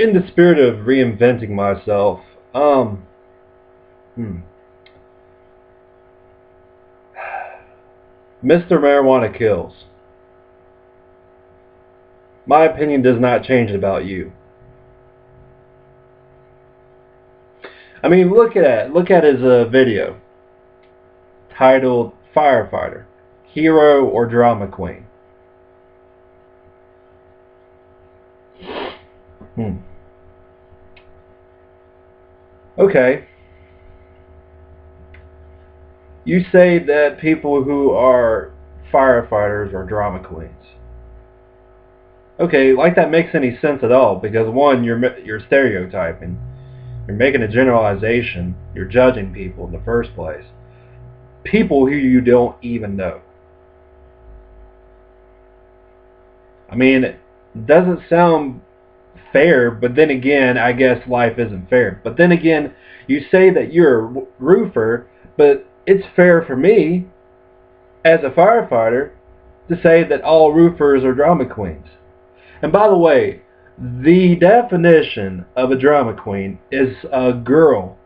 in the spirit of reinventing myself, hmm, Mr. Marijuana Kills. My opinion does not change about you. I mean, look at his video titled "Firefighter, Hero or Drama Queen." Hmm. Okay. You say that people who are firefighters are drama queens. Okay, like that makes any sense at all? Because one, you're stereotyping, you're making a generalization, you're judging people in the first place, people who you don't even know. I mean, it doesn't sound fair, but then again, I guess life isn't fair. But then again, you say that you're a roofer, but it's fair for me as a firefighter to say that all roofers are drama queens. And by the way, the definition of a drama queen is a girl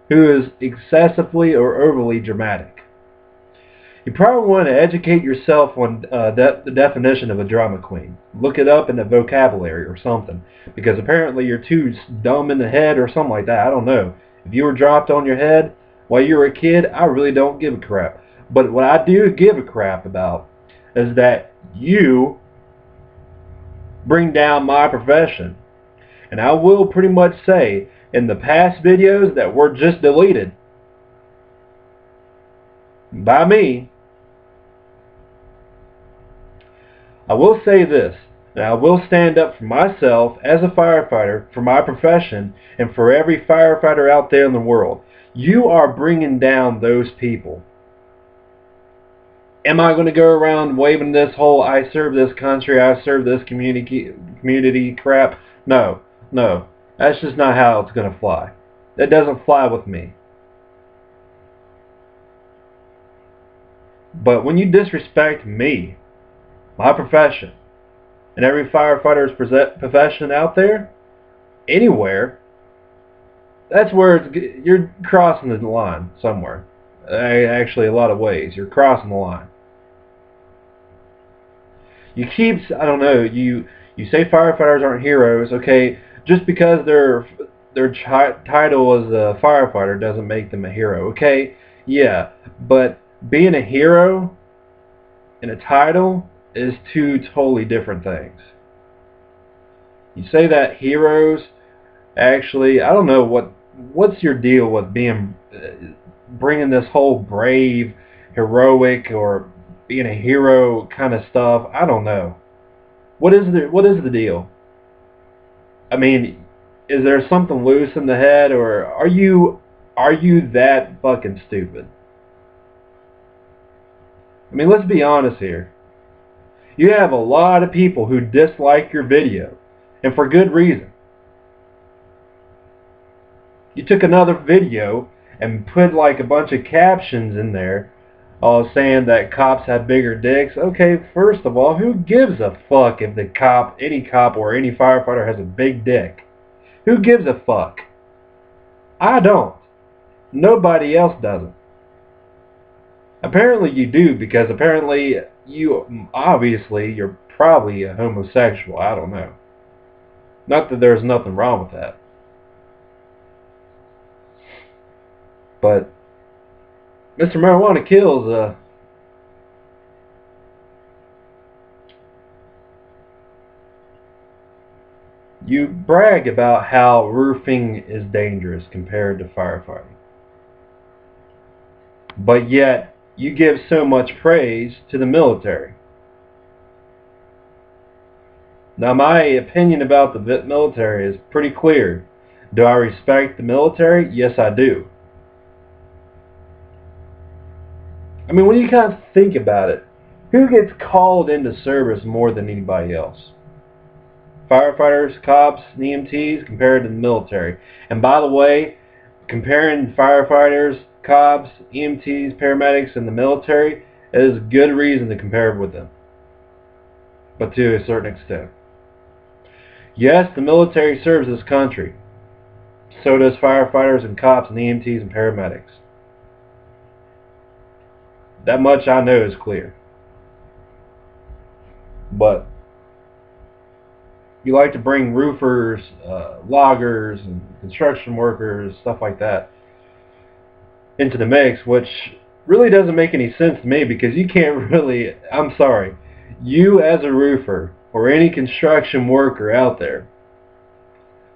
who is excessively or overly dramatic. You probably want to educate yourself on the definition of a drama queen. Look it up in the vocabulary or something, because apparently you're too dumb in the head or something like that. I don't know. If you were dropped on your head while you were a kid, I really don't give a crap. But what I do give a crap about is that you bring down my profession. And I will pretty much say, in the past videos that were just deleted by me, I will say this, and I will stand up for myself as a firefighter, for my profession, and for every firefighter out there in the world. You are bringing down those people. Am I going to go around waving this whole "I serve this country, I serve this community" crap? No, no. That's just not how it's going to fly. That doesn't fly with me. But when you disrespect me, my profession, and every firefighter's profession out there, anywhere, that's where you're crossing the line somewhere. Actually, a lot of ways. You're crossing the line. I don't know, you say firefighters aren't heroes. Okay, just because their title as a firefighter doesn't make them a hero. Okay, yeah, but being a hero and a title is two totally different things. You say that heroes, actually, I don't know what's your deal with being bringing this whole brave, heroic, or being a hero kind of stuff. I don't know. What is the deal? I mean, is there something loose in the head, or are you that fucking stupid? I mean, let's be honest here. You have a lot of people who dislike your video, and for good reason. You took another video and put like a bunch of captions in there saying that cops have bigger dicks. Okay, first of all, who gives a fuck if any cop or any firefighter has a big dick? Who gives a fuck? I don't. Nobody else doesn't. Apparently you do, because apparently you're probably a homosexual. I don't know. Not that there's nothing wrong with that. But Mr. Marijuana Kills, you brag about how roofing is dangerous compared to firefighting. But yet, you give so much praise to the military. Now, my opinion about the military is pretty clear. Do I respect the military? Yes, I do. I mean, when you kind of think about it, who gets called into service more than anybody else? Firefighters, cops, and EMTs compared to the military. And by the way, comparing firefighters, cops, EMTs, paramedics, and the military is good reason to compare with them, but to a certain extent. Yes, the military serves this country. So does firefighters and cops and EMTs and paramedics. That much I know is clear. But you like to bring roofers, loggers, and construction workers, stuff like that, into the mix, which really doesn't make any sense to me, because you can't really, I'm sorry, you as a roofer or any construction worker out there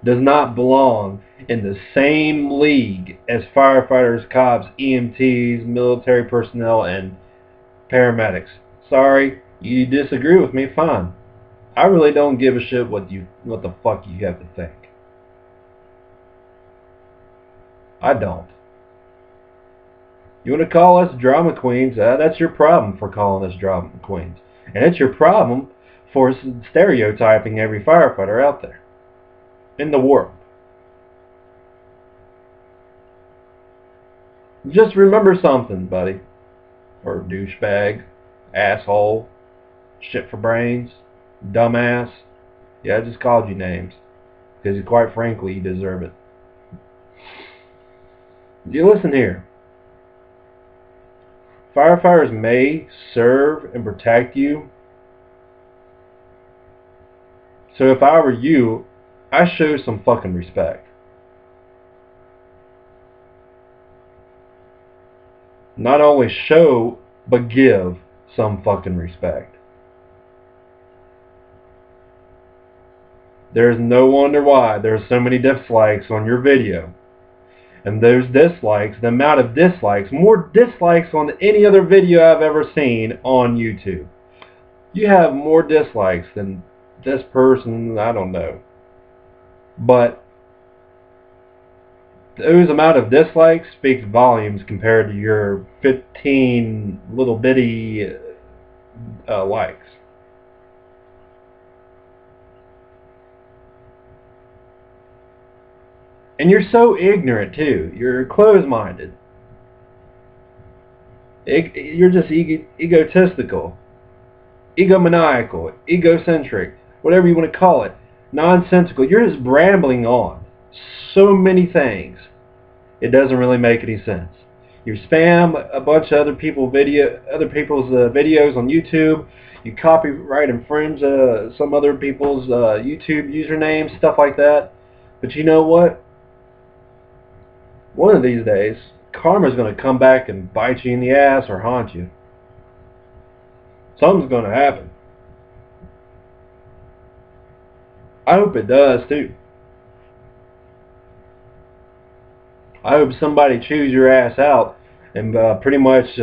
does not belong in the same league as firefighters, cops, EMTs, military personnel, and paramedics. Sorry, you disagree with me, fine. I really don't give a shit what the fuck you have to think. I don't. You want to call us drama queens? That's your problem for calling us drama queens. And it's your problem for stereotyping every firefighter out there in the world. Just remember something, buddy. Or douchebag, asshole, shit for brains, dumbass. Yeah, I just called you names. Because quite frankly, you deserve it. You listen here. Firefighters may serve and protect you. So if I were you, I show some fucking respect. Not only show, but give some fucking respect. There's no wonder why there's so many dislikes on your video. And those dislikes, the amount of dislikes, more dislikes on any other video I've ever seen on YouTube. You have more dislikes than this person, I don't know. But those amount of dislikes speaks volumes compared to your 15 little bitty likes. And you're so ignorant too. You're closed-minded. You're just egotistical, egomaniacal, egocentric, whatever you want to call it. Nonsensical. You're just rambling on so many things. It doesn't really make any sense. You spam a bunch of other people's videos on YouTube. You copyright infringe some other people's YouTube usernames, stuff like that. But you know what? One of these days, karma's going to come back and bite you in the ass or haunt you. Something's going to happen. I hope it does too. I hope somebody chews your ass out and pretty much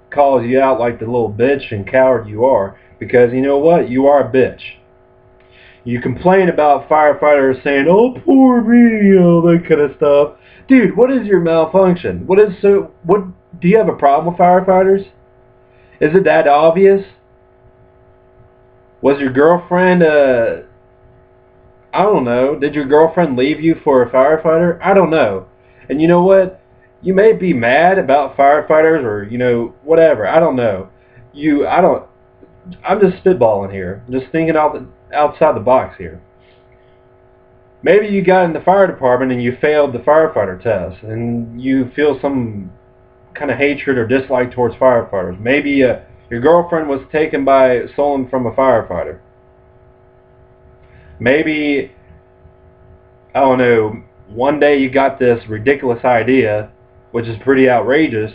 calls you out like the little bitch and coward you are. Because you know what? You are a bitch. You complain about firefighters saying, "Oh, poor me," all that kind of stuff. Dude, what is your malfunction? What do you have a problem with firefighters? Is it that obvious? Was your girlfriend, I don't know, did your girlfriend leave you for a firefighter? I don't know. And you know what? You may be mad about firefighters or, whatever. I don't know. I'm just spitballing here. I'm just thinking outside the box here. Maybe you got in the fire department and you failed the firefighter test and you feel some kind of hatred or dislike towards firefighters. Maybe your girlfriend was stolen from a firefighter. Maybe, I don't know, one day you got this ridiculous idea, which is pretty outrageous,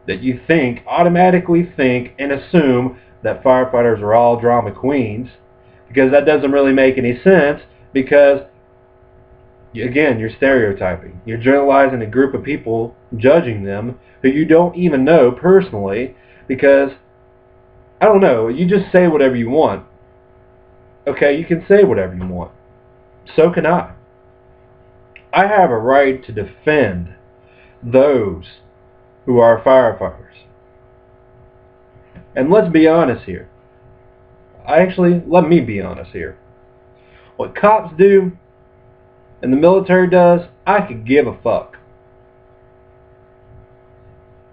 that you automatically think and assume that firefighters are all drama queens, because that doesn't really make any sense, because again, you're stereotyping. You're generalizing a group of people, judging them, who you don't even know personally, because, I don't know, you just say whatever you want. Okay, you can say whatever you want. So can I. I have a right to defend those who are firefighters. And let's be honest here. Let me be honest here. What cops do and the military does, I could give a fuck.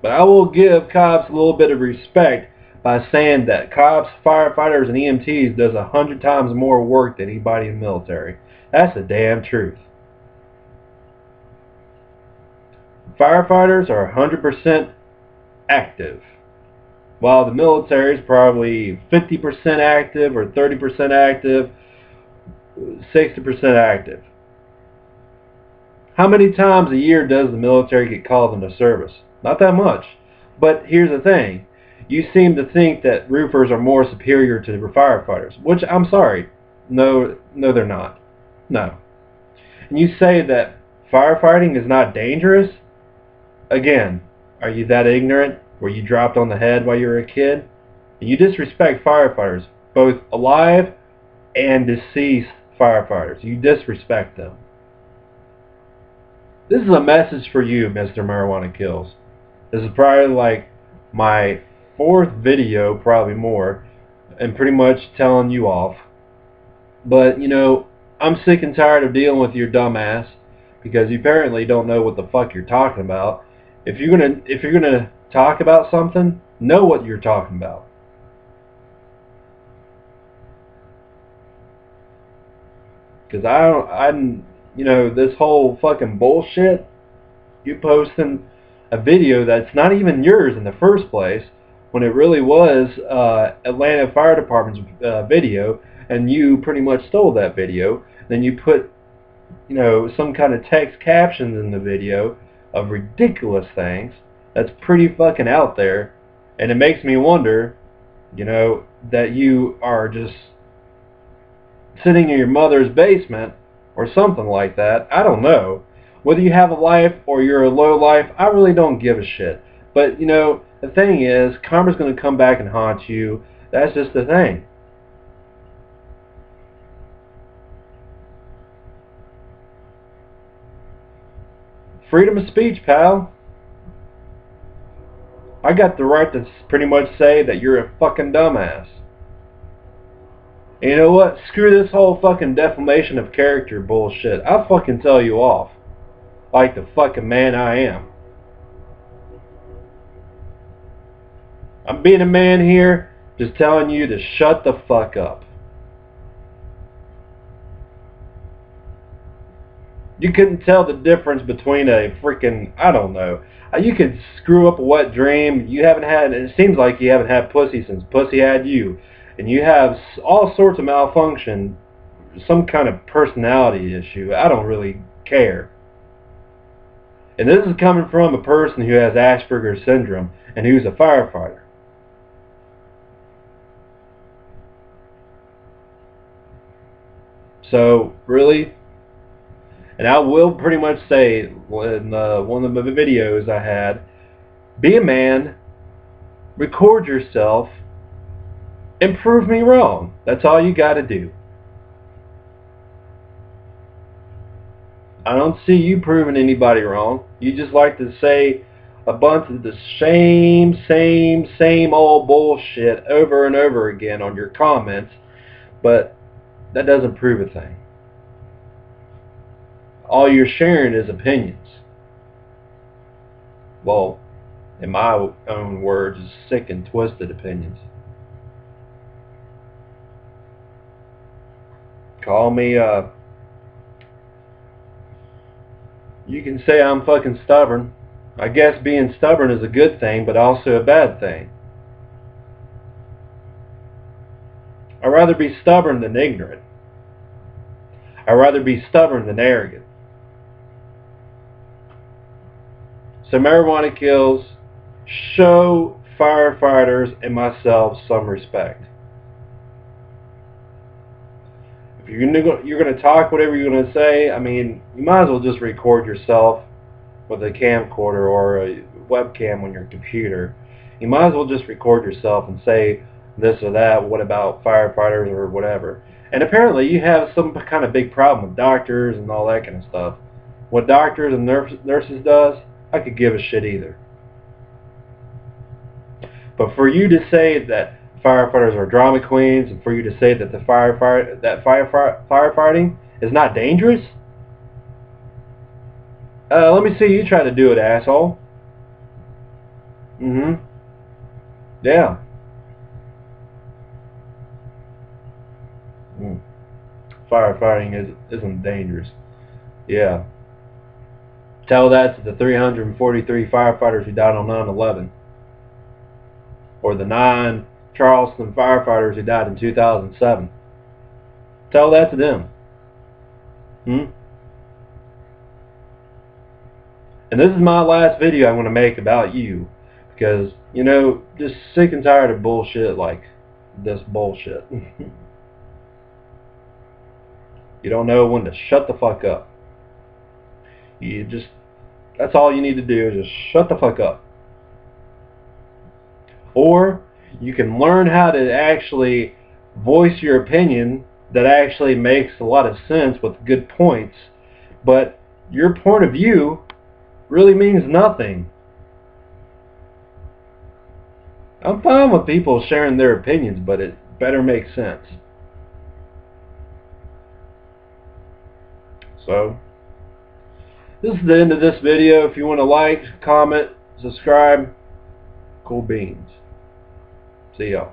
But I will give cops a little bit of respect by saying that cops, firefighters, and EMTs does 100 times more work than anybody in the military. That's the damn truth. Firefighters are 100% active, while the military is probably 50% active or 30% active, 60% active. How many times a year does the military get called into service? Not that much. But here's the thing. You seem to think that roofers are more superior to the firefighters, which I'm sorry. No, they're not. No. And you say that firefighting is not dangerous? Again, are you that ignorant? Were you dropped on the head while you were a kid? You disrespect firefighters, both alive and deceased firefighters. You disrespect them. This is a message for you, Mr. Marijuana Kills. This is probably like my 4th video, probably more, and pretty much telling you off. But, you know, I'm sick and tired of dealing with your dumb ass, because you apparently don't know what the fuck you're talking about. If you're gonna talk about something, know what you're talking about. Because you know, this whole fucking bullshit, you posting a video that's not even yours in the first place, when it really was Atlanta Fire Department's video, and you pretty much stole that video. Then you put, you know, some kind of text captions in the video of ridiculous things. That's pretty fucking out there, and it makes me wonder, you know, that you are just sitting in your mother's basement or something like that. I don't know. Whether you have a life or you're a low life, I really don't give a shit. But, you know, the thing is, karma's going to come back and haunt you. That's just the thing. Freedom of speech, pal. I got the right to pretty much say that you're a fucking dumbass. And you know what? Screw this whole fucking defamation of character bullshit. I'll fucking tell you off. Like the fucking man I am. I'm being a man here, just telling you to shut the fuck up. You couldn't tell the difference between a freaking, I don't know. You could screw up a wet dream. You haven't had, it seems like you haven't had pussy since pussy had you. And you have all sorts of malfunction, some kind of personality issue. I don't really care. And this is coming from a person who has Asperger's syndrome and who's a firefighter. So, really? And I will pretty much say, in one of the videos I had, be a man, record yourself, and prove me wrong. That's all you got to do. I don't see you proving anybody wrong. You just like to say a bunch of the same old bullshit over and over again on your comments, but that doesn't prove a thing. All you're sharing is opinions. Well, in my own words, sick and twisted opinions. Call me, you can say I'm fucking stubborn. I guess being stubborn is a good thing, but also a bad thing. I'd rather be stubborn than ignorant. I'd rather be stubborn than arrogant. So Marijuana Kills, show firefighters and myself some respect. If you're going to talk whatever you're going to say, I mean, you might as well just record yourself with a camcorder or a webcam on your computer. You might as well just record yourself and say this or that, what about firefighters or whatever. And apparently you have some kind of big problem with doctors and all that kind of stuff. What doctors and nurses does, I could give a shit either. But for you to say that firefighters are drama queens, and for you to say that the firefighting is not dangerous, let me see you try to do it, asshole. Yeah. firefighting isn't dangerous. Yeah. Tell that to the 343 firefighters who died on 9/11. Or the 9 Charleston firefighters who died in 2007. Tell that to them. And this is my last video I'm going to make about you. Because, you know, just sick and tired of bullshit like this bullshit. You don't know when to shut the fuck up. That's all you need to do, is just shut the fuck up. Or you can learn how to actually voice your opinion that actually makes a lot of sense with good points, but your point of view really means nothing. I'm fine with people sharing their opinions, but it better make sense. So, this is the end of this video. If you want to like, comment, subscribe, cool beans. See y'all.